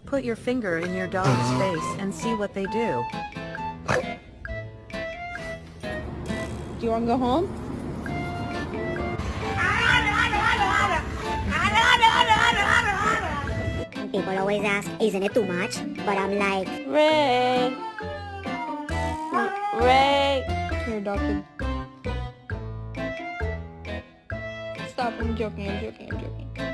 Put your finger in your dog's face and see what they do. Do you want to go home? People always ask, isn't it too much? But I'm like, Ray. Ray. Here, dog. Stop, I'm joking.